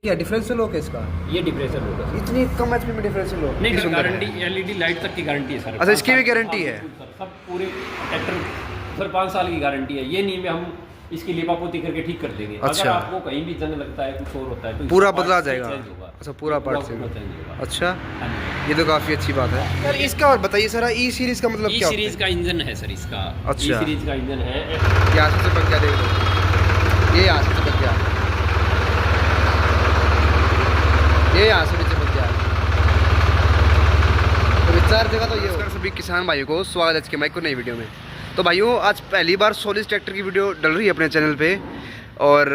क्या differential lock है इसका? ये डिफरेंशियल होगा सर। इतनी कम एचपी में डिफरेंशियल लॉक नहीं सर, गारंटी एलईडी लाइट तक की गारंटी है सर। अच्छा, इसकी भी गारंटी है? सर सब पूरे ट्रैक्टर सर 5 साल की गारंटी है। ये नहीं, हम इसकी लिपापोती करके ठीक कर देंगे। अच्छा। अगर आपको कहीं भी जंग लगता है, कुछ और होता है तो पूरा इसका बदला पार्ट जाएगा? चेंज होगा। अच्छा, पूरा पार्ट चेंज चेंज होगा। अच्छा, हाँ जी। ये तो काफ़ी अच्छी बात है यार। इसका और बताइए सर, ई सीरीज़ का मतलब ई क्या होता सीरीज का इंजन है सर इसका। अच्छा। ई सीरीज का इंजन है। है? यहाँ से चिपक गया, देख लो, ये यहाँ से चिपक गया, ये यहाँ से भी चिपक गया। तो विचार जगह तो ये होगा। सभी किसान भाइयों को स्वागत है आज के माइक को नई वीडियो में। तो भाइयों, आज पहली बार सोलिस ट्रैक्टर की वीडियो डल रही है अपने चैनल पे, और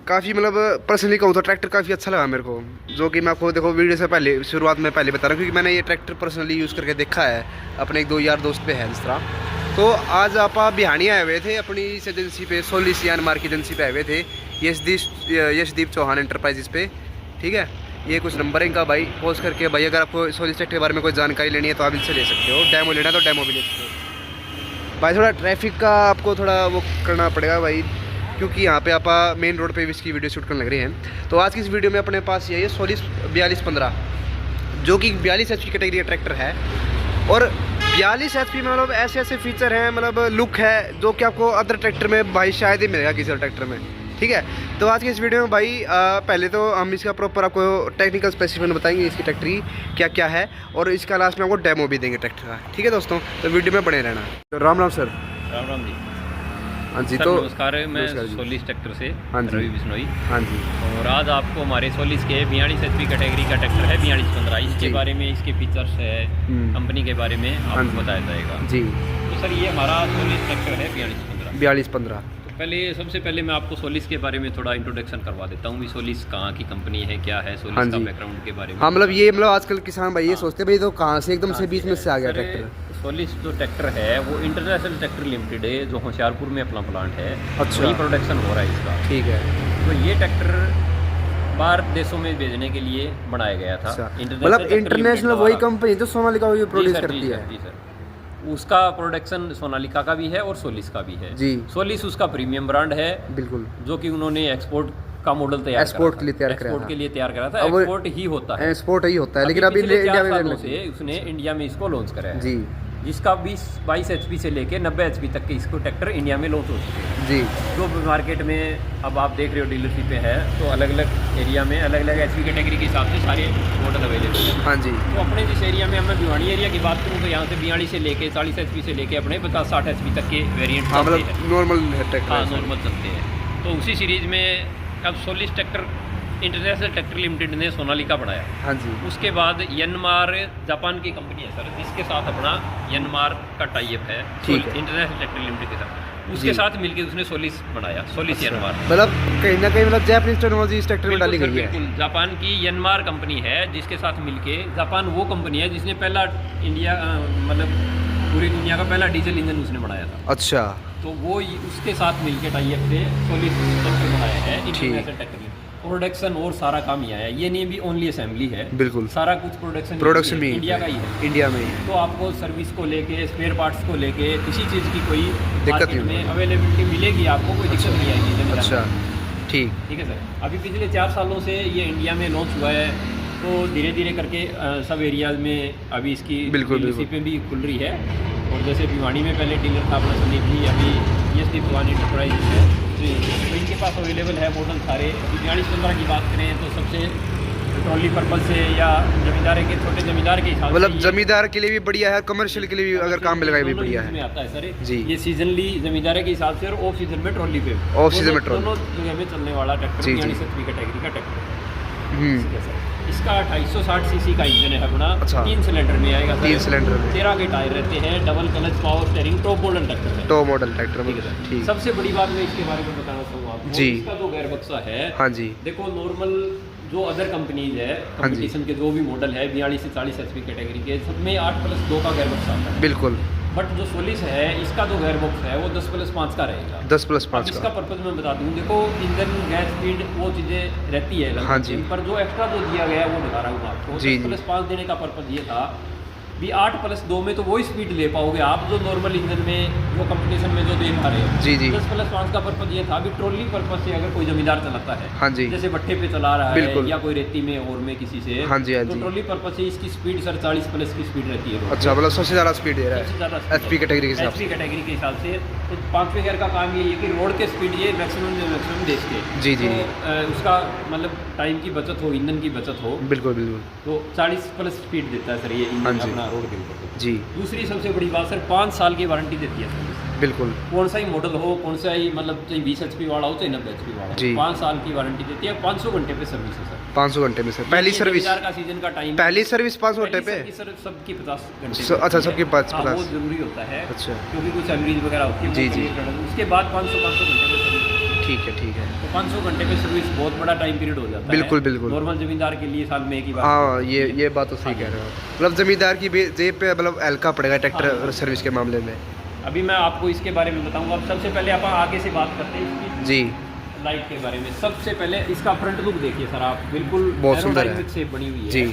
काफ़ी मतलब पर्सनली कहूँ तो ट्रैक्टर काफ़ी अच्छा लगा मेरे को, जो कि मैं आपको देखो वीडियो से पहले शुरुआत में पहले बता रहा हूँ, क्योंकि मैंने ये ट्रैक्टर पर्सनली यूज़ करके देखा है, अपने एक दो यार दोस्त पे है इस तरह। तो आज आप बिहानी आए हुए थे अपनी इस एजेंसी पे, सोलिस यान मार्क एजेंसी पे आए हुए थे, यशदीप चौहान एंटरप्राइजेस पे। ठीक है, ये कुछ नंबर है इनका भाई, पोस्ट करके भाई अगर आपको सोलिस ट्रैक्टर के बारे में कोई जानकारी लेनी है तो आप इनसे ले सकते हो। डेमो लेना है तो डेमो भी ले सकते हो भाई। थोड़ा ट्रैफिक का आपको थोड़ा वो करना पड़ेगा भाई, क्योंकि यहाँ पे आप मेन रोड पे भी इसकी वीडियो शूट करने लग रही हैं। तो आज की इस वीडियो में अपने पास ये है सोलिस 4215, जो कि 42 HP कैटेगरी का ट्रैक्टर है। और 42 HP में मतलब ऐसे ऐसे फीचर हैं, मतलब लुक है जो कि आपको अदर ट्रैक्टर में भाई शायद ही मिलेगा किसी और ट्रैक्टर में। ठीक है, तो आज की इस वीडियो में भाई पहले तो हम इसका प्रॉपर आपको टेक्निकल स्पेसिफिकेशन बताएंगे इसकी ट्रैक्टर की क्या क्या है, और इसका लास्ट में आपको डेमो भी देंगे ट्रैक्टर का। ठीक है दोस्तों, तो वीडियो में बने रहना। तो राम राम सर। राम राम जी। हाँ जी, सर तो नमस्कार, मैं नमस्कार जी। सोलिस ट्रैक्टर से हाँ जी। रवि बिश्नोई। हाँ जी, और आज आपको हमारे सोलिस के 42 HP कैटेगरी का ट्रैक्टर है 4215, इसके जी। बारे में, इसके फीचर्स है, कंपनी के बारे में हाँ आपको जी। बताया जाएगा। जी, तो सर ये हमारा सोलिस ट्रैक्टर है 4215। 4215। तो पहले सबसे पहले मैं आपको सोलिस के बारे में थोड़ा इंट्रोडक्शन करवा देता हूँ भी सोलिस कहाँ की कंपनी है, क्या है, हाँ सोलिस का जी। बैकग्राउंड के बारे में। हाँ, मतलब ये मतलब आजकल किसान भाई ये हाँ। सोचते भाई तो कहाँ से एकदम से बीच में से आ गया सर, ट्रैक्टर। सोलिस जो ट्रैक्टर है वो इंटरनेशनल ट्रैक्टर लिमिटेड है, जो होशियारपुर में अपना प्लांट है। अच्छा। वही प्रोडक्शन हो रहा है इसका। ठीक है। तो ये ट्रैक्टर बाहर देशों में भेजने के लिए बनाया गया था। अच्छा, इंटरनेशनल मतलब ट्रैक्टर इंटरनेशनल लिमिटेड वही द्वारा। कंपनी जो सोनालिका को प्रोड्यूस जी सर, करती जी है। सर, जी सर। उसका प्रोडक्शन सोनालिका का भी है और सोलिस का भी है। जी। सोलिस उसका प्रीमियम ब्रांड है, बिल्कुल। जो कि उन्होंने एक्सपोर्ट का मॉडल तैयार एक्सपोर्ट करा के लिए था। तैयार कराया एक्सपोर्ट था। के लिए तैयार करा था। अब वो- एक्सपोर्ट ही होता है, एक्सपोर्ट ही होता है, लेकिन अभी पिछले इंडिया 4 में सालों लगी। से उसने इंडिया में इसको लॉन्च करा है। जी जिसका 22 HP से लेके 90 HP तक के इसको ट्रैक्टर इंडिया में लॉन्च हो चुके हैं। जी। जो भी मार्केट में अब आप देख रहे हो डीलरशिप पे है, तो अलग अलग एरिया में अलग अलग HP कैटेगरी के हिसाब से सारे मॉडल अवेलेबल हैं। हाँ जी। तो अपने जिस एरिया में, मैं भिवानी एरिया की बात करूँ तो यहाँ से 42 से लेके 40 HP से लेके अपने 50-60 HP तक के वेरिएंट हाँ, चलते हैं। मतलब नॉर्मल ट्रैक्टर हाँ, है। नॉर्मल चलते हैं। तो उसी सीरीज में अब Solis tractor international tractor limited ने सोनालिका बनाया। हाँ जी। उसके बाद यनमार जापान की कंपनी है सर, जिसके साथ अपना यनमार का टाइप है ठीक है। इंटरनेशनल ट्रैक्टर लिमिटेड के साथ। उसके जी। साथ मिलकर उसने सोलिस बनाया, सोलिस यनमार। मतलब कहीं ना कहीं मतलब जापानीज टेक्नोलॉजी इस ट्रैक्टर में डाली बिल्कुल गई सर, है। बिल्कुल। जापान की यनमार कंपनी है, जिसके साथ मिलके, जापान वो कंपनी है जिसने पहला इंडिया मतलब पूरी दुनिया का पहला डीजल इंजन उसने बनाया था। अच्छा। तो वो उसके साथ मिलके टाइप से सोलिस ट्रैक्टर बनाया है ठीक। International tractor. प्रोडक्शन और सारा काम ही आया, ये नहीं भी ओनली असेंबली है। बिल्कुल। सारा कुछ प्रोडक्शन भी इंडिया का ही है। इंडिया में ही। तो आपको सर्विस को लेके, स्पेयर पार्ट्स को लेके, किसी चीज़ की कोई दिक्कत मार्केट नहीं में अवेलेबिलिटी मिलेगी, आपको कोई दिक्कत नहीं आएगी जमींदार अच्छा, ठीक। ठीक है सर। अभी पिछले 4 सालों से ये इंडिया में लॉन्च हुआ है, तो धीरे धीरे करके सब एरियाज में अभी इसकी बिल्कुल, डीलरशिपें भी खुल रही है। और जैसे भिवानी में पहले डीलर था अपना संदीप जी, अभी यशदीप चौहान एंटरप्राइजेस है, तो इनके पास अवेलेबल है मॉडल सारे। अभी 4215 की बात करें तो सबसे ट्रॉली पर्पज से या जमींदार के, छोटे जमींदार के हिसाब से, मतलब जमींदार के लिए भी बढ़िया है, कमर्शियल के लिए भी अगर काम मिलेगा भी दोनों बढ़िया यूज में है। आता है सर जी। ये सीजनली जमींदार के हिसाब से और ऑफ सीजन में ट्रॉली पे, ऑफ सीजन में ट्रॉली। दोनों जगह में चलने वाला ट्रैक्टर जी, जी। 42 HP कैटेगरी का ट्रैक्टर हम्म। ठीक है सर। इसका 260 सीसी का इंजन है अपना। अच्छा। 3 सिलेंडर में आएगा सर। 3 सिलेंडर में। 13 के टायर रहते हैं, double clutch power steering, top model tractor है। टॉप मॉडल ट्रैक्टर में। ठीक है सर। ठीक। सबसे बड़ी बात मैं इसके बारे में बताना चाहूँगा आपको, जी। इसका जो गेयर बक्सा है, हाँ जी। देखो नॉर्मल जो अदर कंपनीज है, हाँ जी। कंपटीशन के जो भी मॉडल है 42 से 40 HP कैटेगरी के, सब में 8+2 का गेयर बक्सा आता है। बिल्कुल। बट जो सोलिस है, इसका जो गेयर बॉक्स है वो 10+5 का रहेगा। 10+5 अब इसका का। पर्पज मैं बता दूं, देखो इंजन, गैस स्पीड, वो चीज़ें रहती है हाँ जी। पर जो एक्स्ट्रा जो दिया गया है वो बता रहा हूँ आपको। जी, जी। 10+5 देने का पर्पज ये था भी 8+2 में तो वही स्पीड ले पाओगे आप जो नॉर्मल इंजन में जो कंपटीशन में जो दे पा रहे हो। जी जी। 10+5 का पर्पज ये था अभी ट्रॉली पर्पज से अगर कोई जमींदार चलाता है, हाँ जी, जैसे भट्टे पे चला रहा बिल्कुल। है या कोई रेती में और में किसी से, हाँ जी, हाँ तो जी। ट्रॉली पर्पज से इसकी स्पीड सर 40+ की स्पीड रहती है। अच्छा, मतलब सबसे ज़्यादा स्पीड दे रहा सबसे है ज़्यादा एचपी कैटेगरी के हिसाब से। एचपी कैटेगरी के हिसाब से। तो 5वें गियर का काम ये है कि रोड के स्पीड ये मैक्सिमम देश के। जी जी। तो उसका मतलब टाइम की बचत हो, ईंधन की बचत हो, बिल्कुल बिल्कुल। तो 40+ स्पीड देता है सर ये हाँ इंजन जी। अपना रोड के ऊपर। जी दूसरी सबसे बड़ी बात सर 5 साल की वारंटी देती है सर्विस। बिल्कुल। कौन सा ही मॉडल हो, कौन सा ही मतलब चाहे 20 HP वाला हो चाहे 90 HP वाला जी। हो, 5 साल की वारंटी देती है। 500 घंटे पे सर्विस है सर। 500 घंटे में सर पहली सर्विस, का सीजन का टाइम, पहली सर्विस 500 घंटे पे। सर सबकी 50 घंटे। अच्छा, सबकी 50। वो जरूरी होता है अच्छा, क्योंकि कुछ एवरेज वगैरह होती है। जी, वो जी। clear करना। उसके बाद 500 घंटे पे सर्विस। ठीक है ठीक है। तो 500 घंटे पे सर्विस बहुत बड़ा टाइम पीरियड हो जाता है। बिल्कुल बिल्कुल। नॉर्मल जमींदार के लिए साल में एक ही बार। हाँ, ये बात तो सही कह रहे हो। मतलब जमींदार की जेब पे मतलब हल्का पड़ेगा ट्रैक्टर सर्विस के मामले में। अभी मैं आपको इसके बारे में बताऊंगा। अब सबसे पहले आप आगे से बात करते हैं इसकी जी। लाइट के बारे में। सबसे पहले इसका फ्रंट लुक देखिए सर आप, बिल्कुल बहुत सुंदर है। एरोडायनामिक शेप बनी हुई है जी।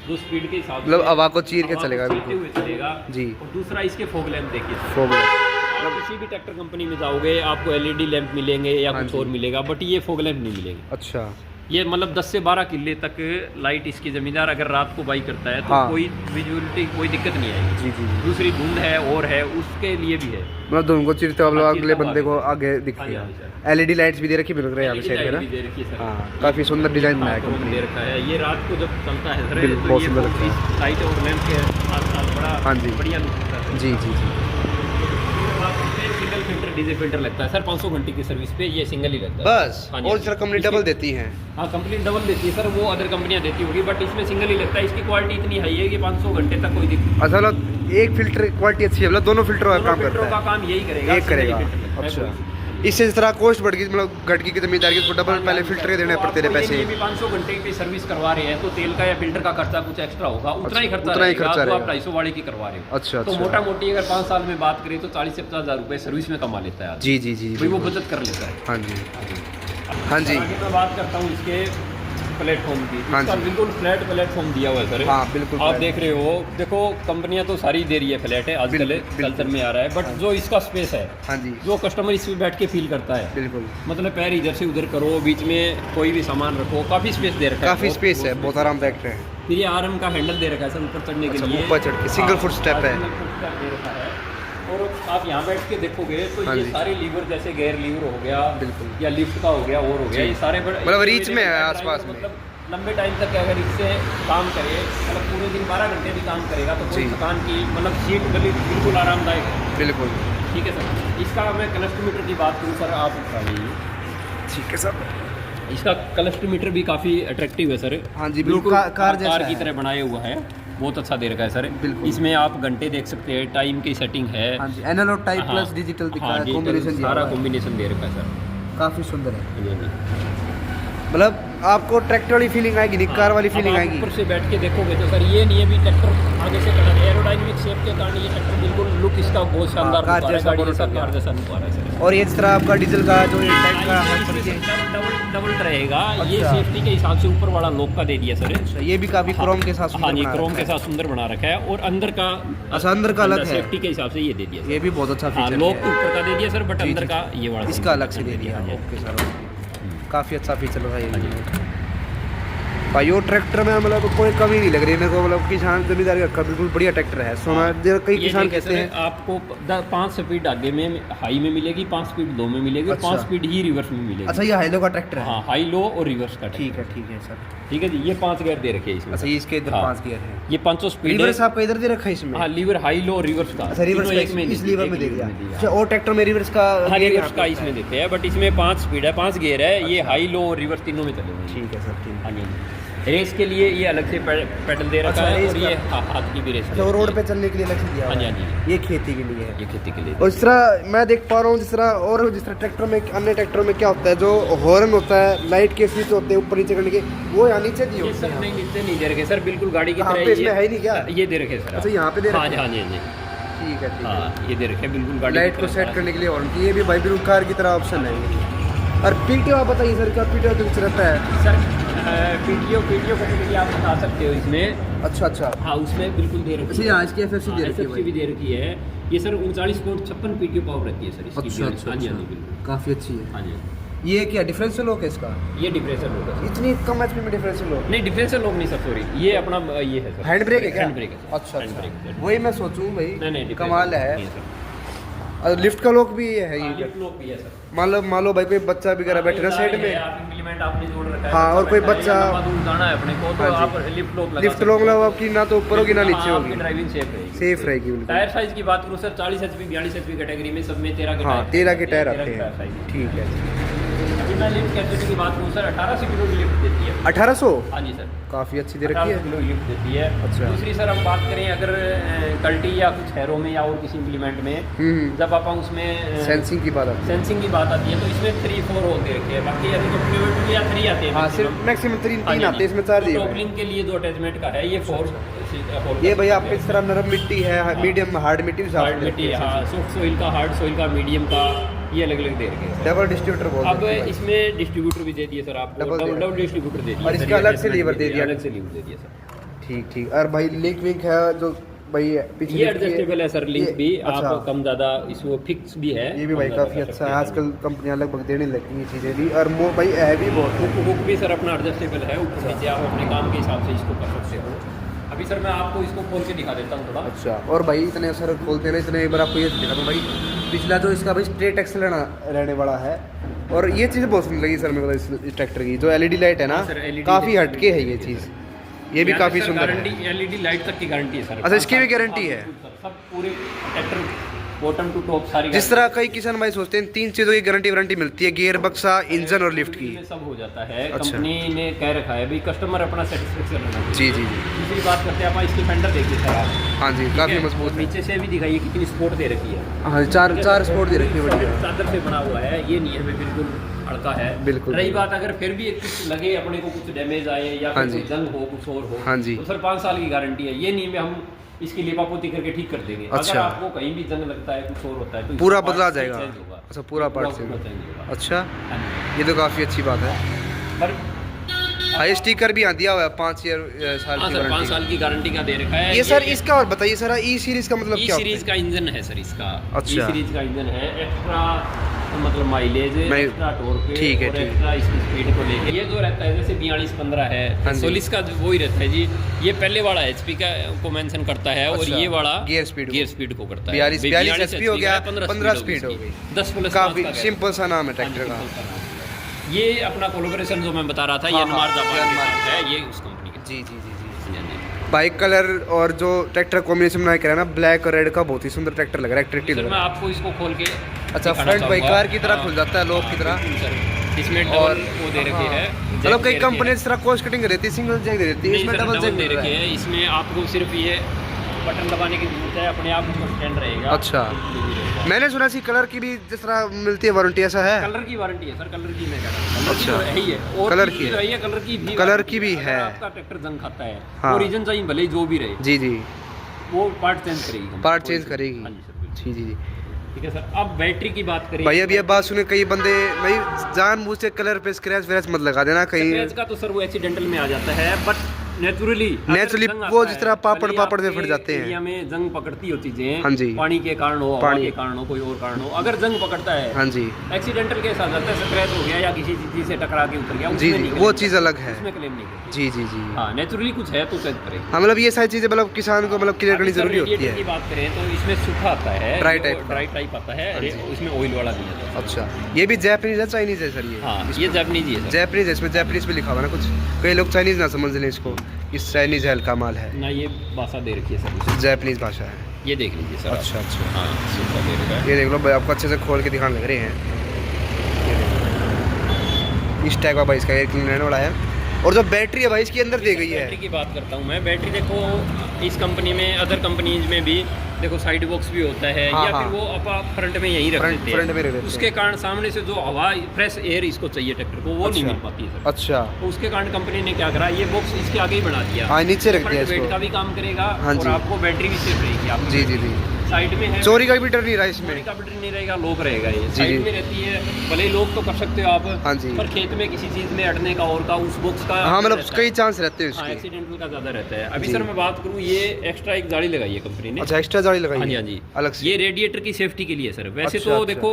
जो स्पीड के हिसाब मतलब से हवा को चीर के हवा को चलेगा चीरते बिल्कुल। हुए चलेगा जी। और दूसरा इसके फॉग लैंप देखिए सर। फोग। आप किसी भी ट्रैक्टर कंपनी में जाओगे आपको LED लैंप मिलेंगे या हाँ कुछ जी। और मिलेगा, बट ये फॉग लैंप नहीं मिलेंगे। अच्छा, ये मतलब 10 से 12 किले तक लाइट इसकी जमींदार अगर रात को बाई करता है तो हाँ। कोई विजुअलिटी कोई दिक्कत नहीं आएगी। जी जी जी। दूसरी धुंध है और है उसके लिए भी है। मतलब दोनों को चिरते हुए मतलब हाँ, अगले चिरता बंदे को हुआ आगे हाँ दिखती जी, है। हाँ जी सर। LED लाइट्स भी दे रखी मिल रही है यहाँ पे साइड पे ना। भी दे रखी है सर। हाँ, काफ़ी सुंदर डिजाइन बनाया है हाँ, कंपनी दे रखा है। ये रात को जब चलता है सर बिल्कुल, तो बहुत ये सुंदर लगता है। इस लाइट और लैंप के साथ साथ बड़ा हाँ जी। बढ़िया लुक होता है। जी जी जी। सिंगल फिल्टर डीजल फिल्टर लगता है सर 500 घंटे की सर्विस पे ये सिंगल ही लगता है बस। हाँ जी, और हाँ सर जी। कंपनी इसकी- डबल देती हैं। हाँ कंपनी डबल देती है सर, वो अदर कंपनियां देती होगी बट इसमें सिंगल ही लगता है। इसकी क्वालिटी इतनी हाई है कि 500 घंटे तक कोई दिक्कत। अच्छा, मतलब एक फिल्टर क्वालिटी अच्छी है, मतलब दोनों फिल्टरों का काम फिल्टरों करता का है। काम यही करेगा, एक करेगा। single ही filter लगता है अच्छा, कोई। इससे जिस तरह कॉस्ट बढ़ गई, मतलब घटकी की जमींदार की डबल हाँ, पहले हाँ, फिल्टर सर। देने तो पड़ते थे आपको ये पैसे। नहीं है भी 500 घंटे की सर्विस करवा रहे हैं तो तेल का या फिल्टर का खर्चा कुछ एक्स्ट्रा होगा, उतना ही अच्छा, खर्चा उतना ही रहेगा खर्चा जो आप रहेगा। 250 वाले की करवा रहे हो। अच्छा तो अच्छा। मोटा मोटी अगर 5 साल में बात करें तो 40 से 50 हज़ार रुपये सर्विस में कमा लेता है आदमी। जी जी जी। भाई वो बचत कर लेता है। हाँ जी हाँ जी। आगे मैं बात करता हूँ इसके प्लेटफॉर्म की। हाँ इसका जी। बिल्कुल फ्लैट प्लेटफॉर्म दिया हुआ है सर। हाँ बिल्कुल। आप देख रहे हो, देखो कंपनियां तो सारी दे रही है फ्लैट है आजकल बिल्कुल। कल्चर में आ रहा है, बट जो इसका स्पेस है हाँ जी जो कस्टमर इस पे बैठ के फील करता है, बिल्कुल। मतलब पैर इधर से उधर करो, बीच में कोई भी सामान रखो, काफ़ी स्पेस दे रखा है। काफ़ी स्पेस है, बहुत आरामदायक है। फिर ये आर्म का हैंडल दे रखा है सर ऊपर चढ़ने के अच्छा, लिए। ऊपर चढ़ के सिंगल फुट स्टेप है। सिंगल फुट स्टेप दे रखा है। और आप यहाँ बैठ के देखोगे तो हाँ ये जी। सारे लीवर जैसे गेयर लीवर हो गया बिल्कुल। या लिफ्ट का हो गया और हो गया, जी। ये सारे बड़े मतलब रीच में है आसपास में। मतलब लंबे टाइम तक अगर इससे काम करे, मतलब पूरे दिन 12 घंटे भी काम करेगा तो कोई जी। थकान की मतलब सीट बिल्कुल आरामदायक है। बिल्कुल ठीक है सर। इसका मैं क्लस्टोमीटर की बात करूँ सर, आप उठा लीजिए। ठीक है सर। इसका क्लस्टोमीटर भी काफ़ी अट्रैक्टिव है सर। हाँ जी, बिल्कुल कार जैसा कार की है। तरह बनाया हुआ है, बहुत अच्छा दे रखा है सर। बिल्कुल। इसमें आप घंटे देख सकते हैं, टाइम की सेटिंग है। हाँ जी, एनालॉग टाइप हाँ, प्लस डिजिटल दिखा हाँ, है, डिजिटल कॉम्बिनेशन दिया सारा हुआ है। कॉम्बिनेशन दे रखा है सर। काफ़ी सुंदर है। हाँ जी, हाँ जी। मतलब आपको ट्रैक्टर वाली फीलिंग आएगी, नहीं कार वाली अब फीलिंग आप आएगी। ऊपर से बैठ के देखोगे तो सर ये नहीं है भी ट्रैक्टर आगे से खड़ा है, एरोडायनेमिक शेप के कारण ये ट्रैक्टर बिल्कुल लुक इसका बहुत शानदार कार लुक आ रहा है, जैसा गाड़ी बहुत जैसा अच्छा कार जैसा लुक आ रहा है सर। और ये जिस तरह आपका डीजल का जो ये टाइप का है, डबल रहेगा ये अच्छा। सेफ्टी के हिसाब से ऊपर वाला लॉक का दे दिया सर। अच्छा, ये भी काफ़ी क्रोम के साथ हाँ सुंदर जी, बना क्रोम रखा के है। साथ सुंदर बना रखा है और अंदर का अच्छा, अंदर का अलग है। सेफ्टी के हिसाब से ये दे दिया सर। ये भी बहुत अच्छा हाँ, फीचर लॉक है। ऊपर का दे दिया सर, बट जी, अंदर जी, का ये वाला इसका अलग से दे दिया। हाँ जी। ओके सर, काफ़ी अच्छा फीचर है हाँ जी। ये। भाई वो ट्रैक्टर में मतलब कोई कमी नहीं लग रही मेरे को, मतलब किसान जमींदारी का बिल्कुल बढ़िया ट्रैक्टर है। सोना कई ये किसान देखिए कहते सर, हैं आपको 5 स्पीड आगे में हाई में मिलेगी, 5 स्पीड लो में मिलेगी और अच्छा। 5 स्पीड ही रिवर्स में मिलेगी। अच्छा, ये हाइलो का ट्रैक्टर है। हाँ, हाई लो और रिवर्स का ठीक है सर। ठीक है जी। ये 5 गियर दे रखे हैं इसमें। अच्छा, ये इसके इधर हाँ। 5 गियर है। ये 500 स्पीड है। रिवर्स आपका इधर दे रखा है इसमें। हाँ, लीवर हाई लो रिवर्स का। अच्छा, रिवर्स तीनों का एक में इस लीवर में दे दिया। दिया। अच्छा, और ट्रैक्टर में रिवर्स का हाँ, gear रिवर्स यहाँ का पे इसमें है। देते हैं, बट इसमें 5 स्पीड है, 5 गियर है। ये हाई लो और रिवर्स तीनों में चलेंगे। ठीक है सर, ठीक है। हाँ जी, हाँ जी। रेस के लिए ये अलग से पेडल दे रखा अच्छा, है रेस और का। ये हाथ की भी रेस अच्छा, वो रोड पे चलने के लिए अलग से दिया हाँ हुआ जी, है। हाँ जी। ये खेती के लिए है। ये खेती के लिए। और जिस तरह मैं देख पा रहा हूँ, जिस तरह ट्रैक्टर में, अन्य ट्रैक्टरों में क्या होता है, जो हॉर्न होता है, लाइट के स्विच होते हैं ऊपर नीचे करने के, वो यहाँ नीचे दिए ये होते सर हैं। नहीं नीचे नहीं दे रखे सर, बिल्कुल गाड़ी की कहाँ तरह पे इसमें है ही नहीं क्या? ये दे रखे सर। अच्छा, यहाँ पे दे हाँ रखे जी, हैं। हाँ जी, हाँ जी। ठीक है, ठीक है। हाँ, ये दे रखे हैं बिल्कुल गाड़ी लाइट की को तरह। सेट करने के लिए हॉर्न की, ये भी भाई बिल्कुल कार की तरह ऑप्शन है। और पीटीओ आप बताइए सर, क्या पीटीओ कुछ रहता है? सर पीटीओ कैटेगरी आप बता सकते हो इसमें। अच्छा। हाँ, उसमें बिल्कुल दे रखी अच्छा, यहाँ इसकी FFC दे रखी है FFC भी दे रखी है। ये सर 39.56 पीटीओ पावर रहती है सर इसकी। अच्छा। हाँ जी, बिल्कुल काफ़ी अच्छी है। हाँ जी। ये क्या डिफरेंशियल लॉक है इसका? ये डिफरेंशियल लॉक है। इतनी कम एचपी में डिफरेंशियल लॉक? नहीं, डिफरेंशियल लॉक नहीं सर, सॉरी, ये अपना ये है सर, हैंड ब्रेक है क्या? हैंड ब्रेक है सर। अच्छा। हैंड ब्रेक है। वही मैं सोचूं भाई, नहीं, कमाल है। नहीं सर। और लिफ्ट का लॉक भी है ये? लिफ्ट लॉक भी है सर। मान लो भाई कोई बच्चा वगैरह बैठे ना साइड में, इम्प्लीमेंट आपने जोड़ रखा है। हाँ, और कोई बच्चा जाना है अपने को, तो आप लिफ्ट लॉक लगा लिफ्ट लॉक लगाओ आपकी ना तो ऊपर होगी ना नीचे होगी, ड्राइविंग सेफ रहेगी बिल्कुल। टायर साइज की बात करूं सर, 40 HP 42 HP कैटेगरी में सब में 13 के हाँ, 13 के टायर आते हैं। हैं। ठीक है। अभी मैं लिफ्ट कैपेसिटी की बात करूं सर, 1800 किलो की लिफ्ट देती है। 1800? हाँ जी सर, काफ़ी अच्छी दे रखी 1800 है। किलो लिफ्ट देती है। अच्छा। दूसरी सर हम बात करें अगर कल्टी या कुछ हैरो में या और किसी इम्प्लीमेंट में, जब आप उसमें सेंसिंग की बात आती है, सेंसिंग की बात आती है तो इसमें 3-4 होल दे रखे हैं। बाकी अभी तो पिवट या 3 आते हैं। हाँ, सिर्फ मैक्सिमम 3 आते हैं, इसमें 4 दिए हुए हैं। टॉपलिंग के लिए 2 अटैचमेंट का है, ये 4। ये भाई आपके इस तरह नरम मिट्टी है, मीडियम हार्ड मिट्टी भी हार्ड मिट्टी, हाँ, सॉफ्ट सोइल का, हार्ड सोइल का, मीडियम का, ये अलग अलग दे रखे हैं। डबल डिस्ट्रीब्यूटर बोल अब इसमें डिस्ट्रीब्यूटर भी दे दिए सर आपको, डबल डिस्ट्रीब्यूटर दे दिया, और इसका अलग से लीवर दे दिया, अलग से लीवर दे दिया सर। ठीक। और भाई लिंक विंक है जो भाई ये एडजस्टेबल है सर, लिंक भी अच्छा। आप कम ज़्यादा इसमें फिक्स भी है। ये भी भाई काफ़ी अच्छा है, आजकल कंपनियां लगभग देने लगी ये चीज़ें भी। और भाई है भी बहुत, हुक भी सर अपना एडजस्टेबल है, ऊपर नीचे आप अपने काम के हिसाब से इसको कर सकते हो। अभी सर मैं आपको इसको खोल के दिखा देता हूँ थोड़ा। अच्छा। और भाई इतने सर खोलते हैं इतने, एक बार आपको ये दिखा दूँ भाई, पिछला जो इसका भाई स्ट्रेट एक्सल रहने वाला है। और ये चीज़ बहुत सुंदर लगी सर मेरे को इस ट्रैक्टर की, जो LED लाइट है ना, काफ़ी हटके है ये चीज़, ये भी काफ़ी सुंदर है। LED लाइट तक की गारंटी है सर। अच्छा, इसकी भी गारंटी है? सब पूरे ट्रैक्टर बॉटम टू टॉप सारी। जिस तरह कई किसान भाई सोचते हैं 3 चीज़ों की गारंटी मिलती है, गियर बक्सा, इंजन और लिफ्ट की, सब हो जाता है। अच्छा। कंपनी ने कह रखा है भाई कस्टमर अपना सेटिस्फेक्शन रहना चाहिए। जी। दूसरी बात करते हैं आप इसकी फेंडर देखिए सर आप। हाँ जी, काफ़ी मजबूत है। नीचे से भी दिखाइए कितनी सपोर्ट दे रखी है। हाँ, चार स्पोर्ट दे रखी है, बढ़िया चादर से बना हुआ है, ये नहीं है भाई बिल्कुल हल्का है। बिल्कुल। रही बात अगर फिर भी कुछ लगे अपने को, कुछ डैमेज आए या हाँ फिर जी। कुछ जंग हो, कुछ और हो, हाँ जी। तो सर 5 साल की गारंटी है। ये नहीं है हम इसकी लिपापोती करके ठीक कर देंगे। अच्छा। अगर आपको कहीं भी जंग लगता है, कुछ और होता है, तो पूरा इसका बदला part जाएगा? change होगा। अच्छा, पूरा पार्ट पूरा चेंज change होगा। अच्छा, हाँ जी। ये तो काफ़ी अच्छी बात है। पर भाई स्टिकर भी दिया हुआ है 5 साल हाँ की सर, 5 वारंटी। साल की गारंटी का दे रखा है। ये सर इसका और बताइए सर, ई सीरीज का मतलब ई क्या सीरीज होता का इंजन है सर इसका। अच्छा। ई सीरीज का इंजन है, एक्स्ट्रा मतलब माइलेज, एक्स्ट्रा टॉर्क, ठीक है, और ठीक। एक्स्ट्रा इसकी स्पीड को लेके ये जो रहता है जैसे 42-15 हाँ है, जी। सोलिस का वही रहता है जी। ये पहले वाला HP का को मेंशन करता है, और अच्छा, ये वाला गियर स्पीड को करता है। 42 HP हो गया, 15 स्पीड हो गई। 10 प्लस काफ़ी सिंपल सा नाम है ट्रैक्टर का। ये अपना कोलोबरेशन जो मैं बता रहा था, ये हाँ, अनमार जापान के अनमार। साथ है, ये उस कंपनी का। जी। हाँ जी। बाइक कलर और जो ट्रैक्टर कॉम्बिनेशन बनाया करा ना, ब्लैक और रेड का, बहुत ही सुंदर ट्रैक्टर लग रहा है, अट्रैक्टिव सर लग मैं रहा है। आपको इसको खोल के अच्छा, दिखाना फ्रंट बाइक चाहूँगा। कार की तरह हाँ, खुल जाता है, लॉक की तरह। सर इसमें और डबल वो दे रखे हैं, मतलब कई कंपनी इस तरह कॉस्ट कटिंग रहती है, सिंगल जैक दे देती है, नहीं इसमें सर, डबल जैक दे रखे हैं। इसमें आपको सिर्फ ये बटन दबाने की जरूरत है, अपने आप उसका स्टैंड रहेगा। अच्छा। मैंने सुना सी कलर की भी जिस तरह मिलती है वारंटी, ऐसा है? कलर की वारंटी है सर, कलर की मैं कह रहा हूँ। अच्छा। है ही है, और कलर चीज़ की है। रही है, कलर की भी है। अगर आपका ट्रैक्टर जंग खाता है, हाँ। ओरिजिन चाहिए भले ही जो भी रहे, जी। वो पार्ट चेंज करेगी। पार्ट चेंज करेगी। हाँ जी सर, बिल्कुल। जी। ठीक है सर। अब बैटरी की बात करें भाई, अब ये बात सुने कई बंदे भाई जानबूझ से कलर पे स्क्रैच व्रैच मत लगा देना कहीं। स्क्रैच का तो सर वो एक्सीडेंटल में आ जाता है, बट नेचुरली वो जिस तरह पापड़ में फट जाते हैं। इंडिया में जंग पकड़ती हो चीजें, हाँ जी। पानी के कारण हो, हवा के कारण हो, कोई और कारण हो, अगर जंग पकड़ता है, हाँ जी, एक्सीडेंटल के साथ जाता है, स्क्रैच हो गया या किसी चीज से टकरा के उतर गया, जी उसमें नहीं वो claim चीज़ अलग है। उसमें क्लेम नहीं करते। जी। हाँ, नेचुरली कुछ है तो चेक करें। हाँ, मतलब ये सारी चीज़ें मतलब किसान को मतलब क्लियर करनी अभी सर जरूरी होती radiator है। की बात करें तो इसमें सूखा आता है, ड्राई टाइप का। ड्राई टाइप आता है, उसमें ऑयल वाला भी आता है। अच्छा, ये भी जापानीज है चाइनीज है सर? ये हाँ, ये जापानीज ही है सर। जापानीज है, इसमें जापानीज पे लिखा हुआ ना कुछ, कई लोग चाइनीज ना समझ लें इसको, इस चाइनीज है हल्का माल है ना, ये भाषा दे रखी है सर, जापानीज भाषा है। ये देख लीजिए सर। अच्छा। हाँ, सूखा दे रखा है। ये देख लो भाई, आपको अच्छे से खोल के दिखाने लग रहे हैं। ये देखो, इस टाइप का भाई इसका एयर क्लीन रहने वाला है। और जो बैटरी है भाई इसके अंदर दी गई है। बैटरी की बात करता हूँ मैं, बैटरी देखो इस कंपनी में, अदर कंपनीज में भी देखो साइड बॉक्स भी होता है, हाँ, या हाँ। फिर वो आप फ्रंट में यहीं रख देते हैं। फ्रंट में रख देते हैं। उसके कारण सामने से जो हवा, फ्रेश एयर इसको चाहिए ट्रैक्टर को, वो नहीं मिल पाती है सर। अच्छा। तो उसके कारण कंपनी ने क्या करा, ये बॉक्स इसके आगे ही बना दिया। हाँ, नीचे रख दिया फ्रंट वेट इसको। का भी काम करेगा, हाँ और जी। आपको बैटरी भी सेफ रहेगी आपकी। जी। साइड में है, चोरी का भी डर नहीं रहा इसमें। चोरी का भी डर नहीं रहेगा, लॉक रहेगा ये जी, साइड जी। में रहती है। भले ही लॉक तो कर सकते हो आप, हाँ जी। पर खेत में किसी चीज़ में अड़ने का और का उस बॉक्स का हाँ मतलब रहता कई है। चांस रहते हैं हाँ, उसके। एक्सीडेंटल का ज़्यादा रहता है। अभी जी। सर मैं बात करूँ, ये एक्स्ट्रा एक जाली लगाई है कंपनी ने। अच्छा, एक्स्ट्रा जाली लगाई हाँ जी, है हाँ जी, अलग से। ये रेडिएटर की सेफ्टी के लिए सर। वैसे अच्छा, तो अच्छा। देखो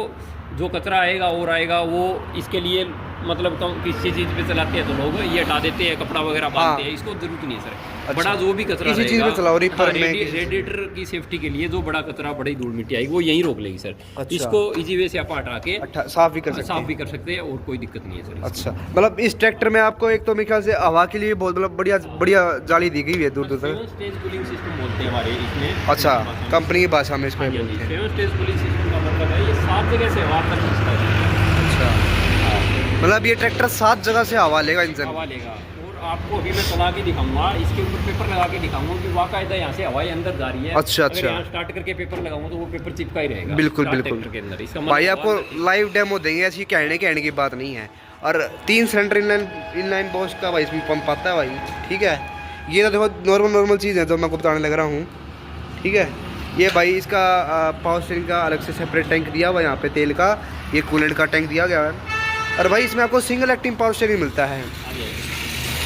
जो कचरा आएगा और आएगा, वो इसके लिए मतलब कम किसी चीज़ पे चलाते हैं तो लोग ये हटा देते हैं, कपड़ा वगैरह बांधते हैं, इसको जरूरत नहीं है सर। अच्छा। बड़ा जो भी कचरा किसी चीज़ रहेगा, पे चलाओ, रिपर में किसी चीज़ में। रेडिएटर की सेफ्टी के लिए जो बड़ा कचरा, बड़ी धूल मिट्टी आएगी, वो यहीं रोक लेगी सर। अच्छा। इसको इजी वे से आप हटा के साफ भी कर सकते साफ हैं। भी कर सकते हैं और कोई दिक्कत नहीं है सर। अच्छा, मतलब इस ट्रैक्टर में आपको एक तो मेरे ख्याल से हवा के लिए बहुत मतलब बढ़िया बढ़िया जाली दी गई है दूर दूर तक। स्टेज कूलिंग सिस्टम बोलते हैं हमारे इसमें। अच्छा, कंपनी की भाषा में इसको हाँ जी, हाँ बोलते जी, हैं। स्टेज कूलिंग सिस्टम का मतलब है ये 7 जगह से हवा तक खींचता है। अच्छा, मतलब ये ट्रैक्टर 7 जगह से हवा लेगा इंजन। हवा लेगा। और आपको अभी मैं चला के दिखाऊंगा, इसके ऊपर पेपर लगा के दिखाऊंगा कि वाकायदा यहाँ से हवा अंदर जा रही है। अच्छा, अगर अच्छा। यहाँ स्टार्ट करके पेपर लगाऊंगा तो वो पेपर चिपका ही रहेगा। बिल्कुल, स्टार्ट बिल्कुल। ट्रैक्टर के अंदर इसका भाई मतलब आपको हवा- लाइव डेमो देंगे, ऐसी कहने की बात नहीं है। और 3 सिलेंडर इनलाइन बॉस का भाई इसमें पंप आता है भाई, ठीक है। ये तो देखो नॉर्मल चीज़ है जो मैं आपको बताने लग रहा हूँ, ठीक है। ये भाई इसका पावर स्टेरिंग का अलग से सेपरेट टैंक दिया हुआ है यहाँ पे तेल का, ये कूलेंट का टैंक दिया गया है। और भाई इसमें आपको सिंगल एक्टिंग पावर स्टेरिंग मिलता है।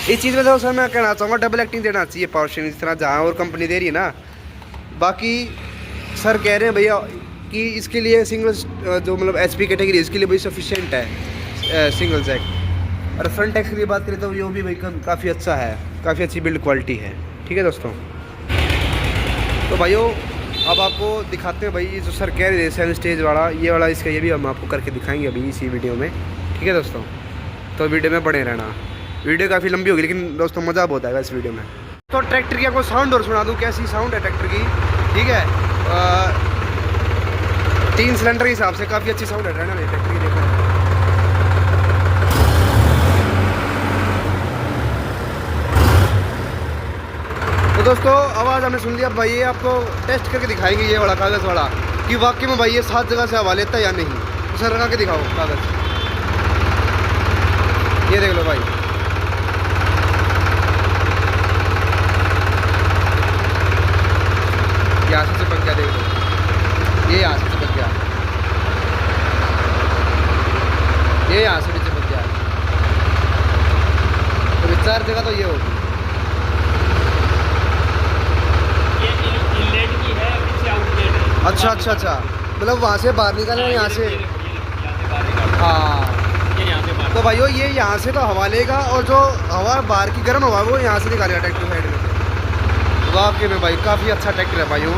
इस चीज़ में तो सर मैं कहना चाहूँगा डबल एक्टिंग देना चाहिए पावर स्टेरिंग, जिस तरह जहाँ और कंपनी दे रही है ना। बाकी सर कह रहे हैं भैया कि इसके लिए सिंगल जो मतलब HP कैटेगरी इसके लिए भाई सफिशिएंट है सिंगल जैक। और फ्रंट एक्स की बात करें तो ये भी भाई काफ़ी अच्छा है, काफ़ी अच्छी बिल्ड क्वालिटी है, ठीक है दोस्तों। तो भाइयों अब आपको दिखाते हैं भाई ये जो सर कह रहे थे 7 स्टेज वाला, ये वाला इसका, ये भी हम आपको करके दिखाएंगे अभी इसी वीडियो में, ठीक है दोस्तों। तो वीडियो में बने रहना, वीडियो काफ़ी लंबी होगी लेकिन दोस्तों मज़ा बहुत आएगा इस वीडियो में। तो ट्रैक्टर की आपको साउंड और सुना दूँ, कैसी साउंड है ट्रैक्टर की, ठीक है। 3 सिलेंडर के हिसाब से काफ़ी अच्छी साउंड है ट्रैक्टर की, देखो। तो दोस्तों आवाज़ हमने सुन लिया भाई, ये आपको टेस्ट करके दिखाएंगे ये वाला कागज़ वाला कि वाकई में भाई ये 7 जगह से हवा लेता है या नहीं। तो सर लगा के दिखाओ कागज़, ये देख लो भाई। यहाँ से चिपक गया, देख लो, ये यहाँ से चिपक गया, ये यहाँ से भी चिपक गया। तो 4 जगह तो ये होगी। अच्छा अच्छा अच्छा, मतलब वहाँ से बाहर निकालना है यहाँ से। हाँ, तो भाइयों ये यहाँ से तो हवा लेगा और जो हवा बाहर की गर्म हवा वो यहाँ से निकालेगा ट्रैक्टर साइड में। वाकई में भाई काफ़ी अच्छा ट्रैक्टर है भाइयों।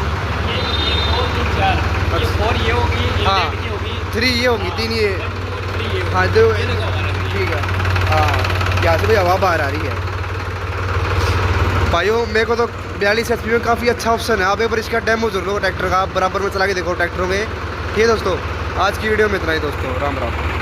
हाँ 3 ये होगी, 3 ये, हाँ 2, ठीक है। हाँ यहाँ से भी हवा बाहर आ रही है भाइयों। मेरे को तो 42 HP में काफ़ी अच्छा ऑप्शन है। आप एक बार इसका डेमो जरूर लो ट्रैक्टर का, आप बराबर में चला के देखो ट्रैक्टरों में। ठीक है दोस्तों, आज की वीडियो में इतना ही दोस्तों, राम राम।